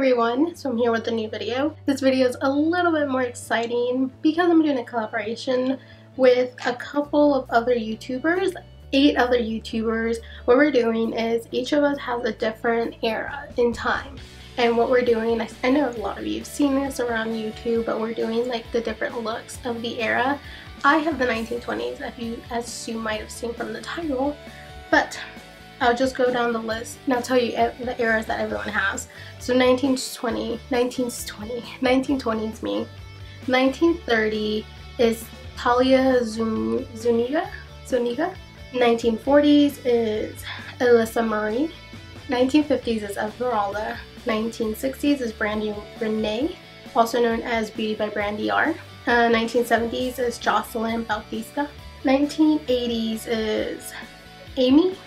everyone, so I'm here with a new video. This video is a little bit more exciting because I'm doing a collaboration with a couple of other YouTubers, 8 other YouTubers. What we're doing is each of us has a different era in time. And what we're doing, I know a lot of you have seen this around YouTube, but we're doing like the different looks of the era. I have the 1920s, as you might have seen from the title, but I'll just go down the list and I'll tell you the eras that everyone has. So 1920 is me. 1930 is Talia Zuniga. 1940s is Elisa Marie. 1950s is Esmeradla. 1960s is Brandy Reene, also known as Beauty by Brandy R. 1970s is Jocelyn Bautista. 1980s is Amie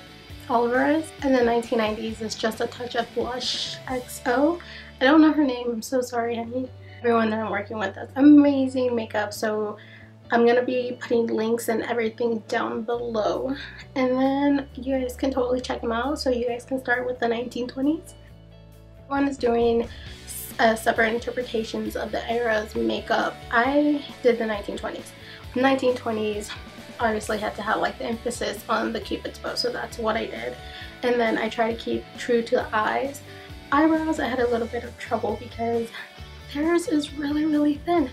Alavarez, and then 1990s is Just a Touch of Blush XO. I don't know her name, I'm so sorry, honey. Everyone that I'm working with does amazing makeup, so I'm gonna be putting links and everything down below, and then you guys can totally check them out. So you guys can start with the 1920s. One is doing separate interpretations of the era's makeup. I did the 1920s. The 1920s obviously had to have like the emphasis on the cupid's bow, so that's what I did. And then I try to keep true to the eyes. Eyebrows, I had a little bit of trouble because theirs is really thin,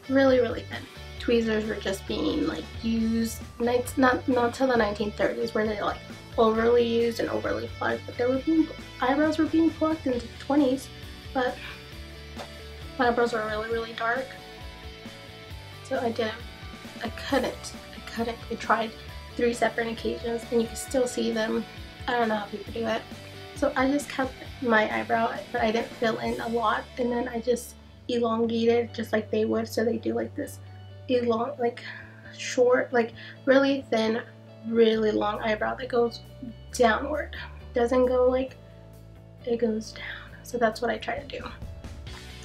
really thin. Tweezers were just being like used, not till the 1930s where they're like overly used and overly plucked, but eyebrows were being plucked in the 20s, but my eyebrows were really dark, so I couldn't. I tried 3 separate occasions and you can still see them. I don't know how people do it. So I just kept my eyebrow, but I didn't fill in a lot, and then I just elongated just like they would. So they do like this short, like really thin, really long eyebrow that goes downward. Doesn't go like, it goes down. So that's what I try to do.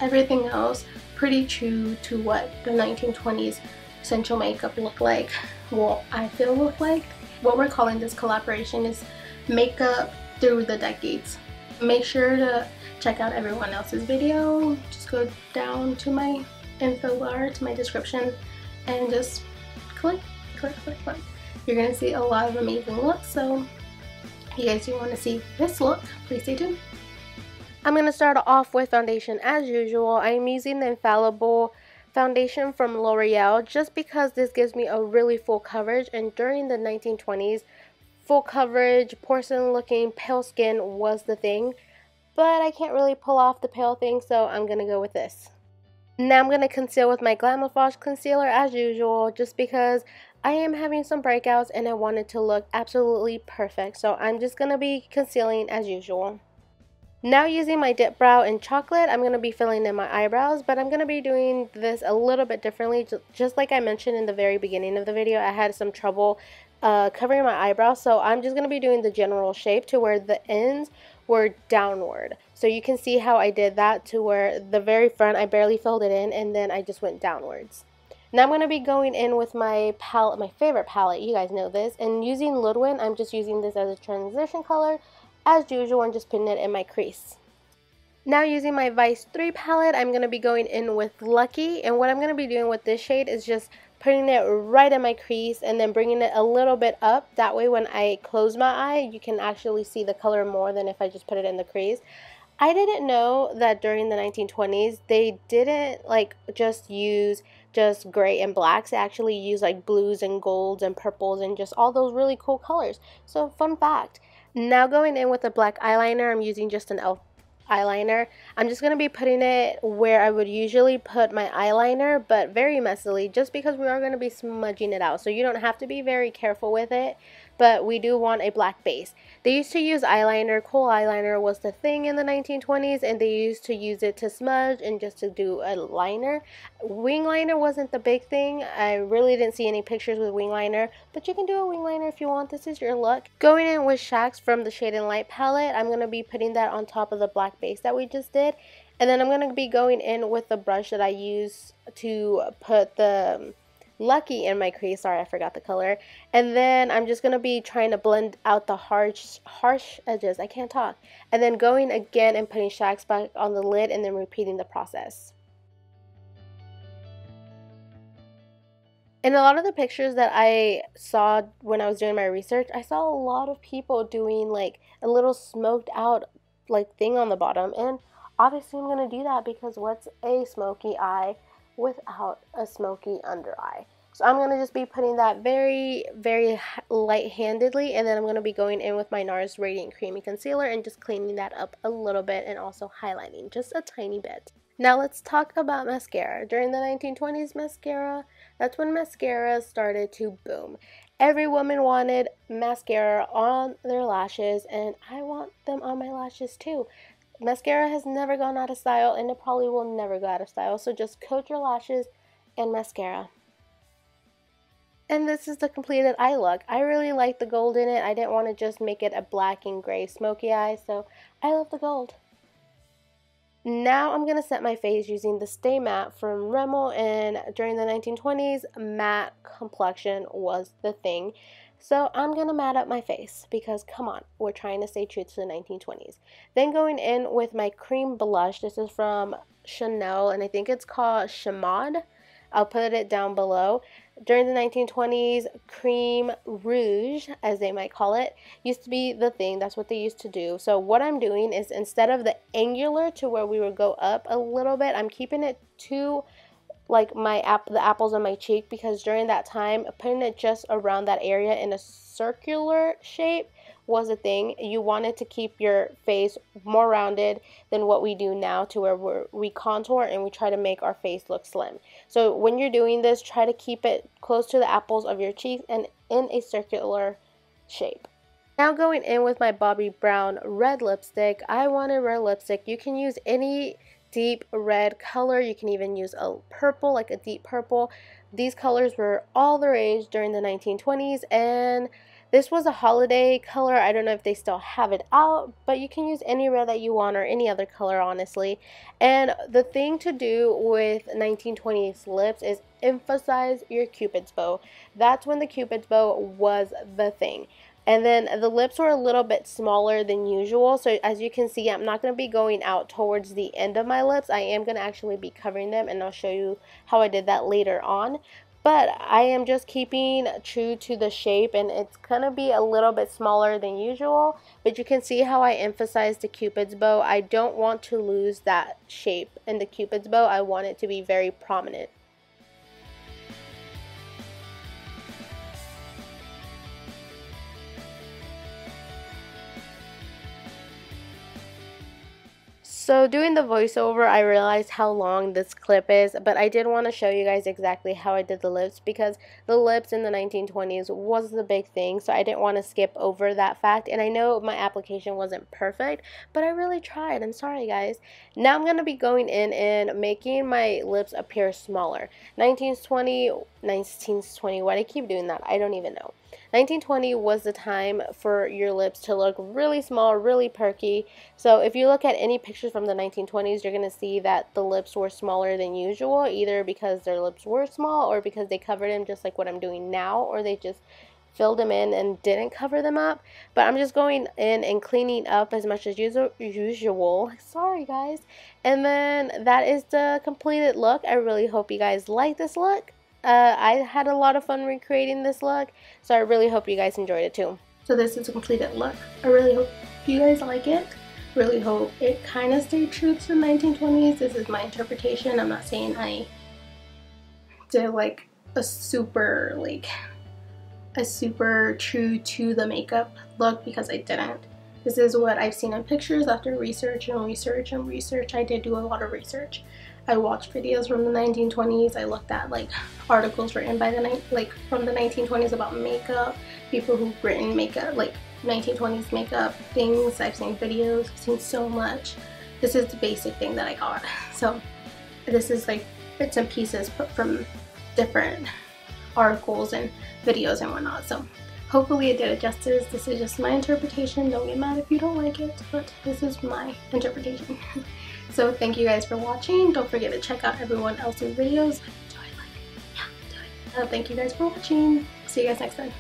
Everything else pretty true to what the 1920s essential makeup looked like. Well, I feel look like. What we're calling this collaboration is makeup through the decades. Make sure to check out everyone else's video. Just go down to my info bar, to my description, and just click. You're gonna see a lot of amazing looks, so if you guys do want to see this look, please stay tuned. I'm gonna start off with foundation as usual. I'm using the Infallible foundation from L'Oreal just because this gives me a really full coverage, and during the 1920s, full coverage, porcelain looking, pale skin was the thing, but I can't really pull off the pale thing, so I'm gonna go with this. Now I'm gonna conceal with my Glamoflauge Concealer as usual, just because I am having some breakouts and I want it to look absolutely perfect, so I'm just gonna be concealing as usual. Now using my Dipbrow in chocolate, I'm going to be filling in my eyebrows, but I'm going to be doing this a little bit differently. Just like I mentioned in the very beginning of the video, I had some trouble covering my eyebrows, so I'm just going to be doing the general shape to where the ends were downward. So you can see how I did that, to where the very front I barely filled it in, and then I just went downwards. Now I'm going to be going in with my palette, my favorite palette, you guys know this, and using Ludwin. I'm just using this as a transition color as usual and just putting it in my crease. Now using my Vice 3 palette, I'm going to be going in with Lucky, and what I'm going to be doing with this shade is just putting it right in my crease and then bringing it a little bit up. That way when I close my eye, you can actually see the color more than if I just put it in the crease. I didn't know that during the 1920s, they didn't like just use just gray and blacks. They actually use like blues and golds and purples and just all those really cool colors. So fun fact. Now going in with a black eyeliner, I'm using just an e.l.f. eyeliner. I'm just going to be putting it where I would usually put my eyeliner, but very messily, just because we are going to be smudging it out. So you don't have to be very careful with it, but we do want a black base. They used to use eyeliner. Kohl eyeliner was the thing in the 1920s, and they used to use it to smudge and just to do a liner. Wing liner wasn't the big thing. I really didn't see any pictures with wing liner, but you can do a wing liner if you want. This is your look. Going in with Shax from the Shade and Light palette, I'm going to be putting that on top of the black base that we just did, and then I'm going to be going in with the brush that I use to put the Lucky in my crease. Sorry, I forgot the color. And then I'm just going to be trying to blend out the harsh edges. I can't talk. And then going again and putting Shax back on the lid and then repeating the process. In a lot of the pictures that I saw when I was doing my research, I saw a lot of people doing like a little smoked out like thing on the bottom, and obviously I'm going to do that because what's a smoky eye without a smoky under eye? So I'm going to just be putting that very, very light-handedly, and then I'm going to be going in with my Nars Radiant Creamy Concealer and just cleaning that up a little bit and also highlighting just a tiny bit. Now let's talk about mascara. During the 1920s mascara, that's when mascara started to boom. Every woman wanted mascara on their lashes, and I want them on my lashes too. Mascara has never gone out of style, and it probably will never go out of style. So just coat your lashes and mascara. And this is the completed eye look. I really like the gold in it. I didn't want to just make it a black and gray smoky eye, so I love the gold. Now I'm going to set my face using the Stay Matte from Rimmel, and during the 1920s, matte complexion was the thing. So I'm going to matte up my face because, come on, we're trying to stay true to the 1920s. Then going in with my cream blush. This is from Chanel, and I think it's called Chamade. I'll put it down below. During the 1920s, cream rouge, as they might call it, used to be the thing. That's what they used to do. So what I'm doing is, instead of the angular to where we would go up a little bit, I'm keeping it to like the apples on my cheek, because during that time, putting it just around that area in a circular shape was a thing. You wanted to keep your face more rounded than what we do now, to where we contour and we try to make our face look slim. So when you're doing this, try to keep it close to the apples of your cheeks and in a circular shape. Now going in with my Bobbi Brown red lipstick. I wanted red lipstick. You can use any deep red color. You can even use a purple, like a deep purple. These colors were all the rage during the 1920s, and this was a holiday color. I don't know if they still have it out, but you can use any red that you want, or any other color, honestly. And the thing to do with 1920s lips is emphasize your cupid's bow. That's when the cupid's bow was the thing. And then the lips were a little bit smaller than usual. So as you can see, I'm not going to be going out towards the end of my lips. I am going to actually be covering them, and I'll show you how I did that later on. But I am just keeping true to the shape, and it's going to be a little bit smaller than usual. But you can see how I emphasized the cupid's bow. I don't want to lose that shape in the cupid's bow. I want it to be very prominent. So doing the voiceover, I realized how long this clip is, but I did want to show you guys exactly how I did the lips, because the lips in the 1920s was the big thing, so I didn't want to skip over that fact. And I know my application wasn't perfect, but I really tried. I'm sorry, guys. Now I'm going to be going in and making my lips appear smaller. 1920, why do I keep doing that? I don't even know. 1920 was the time for your lips to look really small, really perky. So if you look at any pictures from the 1920s, you're going to see that the lips were smaller than usual, either because their lips were small or because they covered them just like what I'm doing now, or they just filled them in and didn't cover them up. But I'm just going in and cleaning up as much as usual. Sorry, guys. And then that is the completed look. I really hope you guys like this look. I had a lot of fun recreating this look, so I really hope you guys enjoyed it too. So this is a completed look. I really hope you guys like it. Really hope it kind of stayed true to the 1920s. This is my interpretation. I'm not saying I did like a super true to the makeup look, because I didn't. This is what I've seen in pictures after research and research and research. I did do a lot of research. I watched videos from the 1920s. I looked at like articles written by from the 1920s about makeup, people who've written makeup, like 1920s makeup things. I've seen videos, I've seen so much. This is the basic thing that I got. So this is like bits and pieces put from different articles and videos and whatnot. So hopefully it did it justice. This is just my interpretation. Don't get mad if you don't like it, but this is my interpretation. So thank you guys for watching. Don't forget to check out everyone else's videos. Thank you guys for watching. See you guys next time.